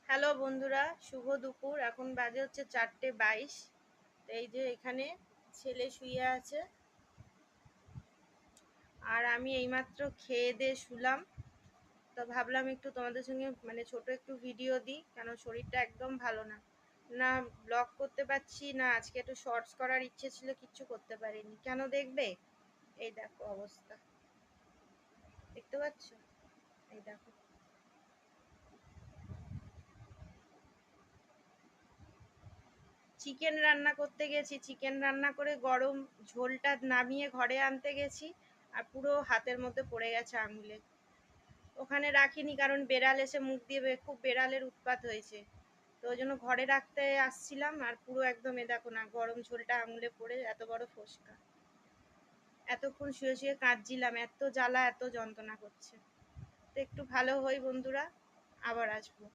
Hello বন্ধুরা, শুভ দুপুর। এখন বাজে হচ্ছে 4:22। এই যে এখানে ছেলে শুয়ে আছে আর আমি এইমাত্র খেয়ে দিয়ে শুলাম। তো ভাবলাম একটু তোমাদের সঙ্গে ছোট একটু ভিডিও দিই, কেন শরীরটা একদম ভালো না। না ব্লগ করতে পারছি না, আজকে একটু শর্টস করার ইচ্ছে ছিল, কিচ্ছু করতে পারিনি। কেন দেখবে? এই দেখো অবস্থা, দেখতে পাচ্ছ? এই দেখো, চিকেন রান্না করতে গেছি, চিকেন রান্না করে গরম ঝোলটা নামিয়ে ঘরে আনতে গেছি, আর পুরো হাতের মধ্যে পড়ে গেছে আঙুলে। ওখানে রাখিনি, কারণ বেড়াল এসে মুখ দিয়ে খুব বেড়ালের উৎপাত হয়েছে। তো ওই জন্য ঘরে রাখতে আসছিলাম, আর পুরো একদম এ দেখো না, গরম ঝোলটা আঙুলে পড়ে এত বড় ফোসকা। এতক্ষণ শুয়ে শুয়ে কাঁদছিলাম, এত জ্বালা এত যন্ত্রণা করছে। তো একটু ভালো হই বন্ধুরা, আবার আসবো।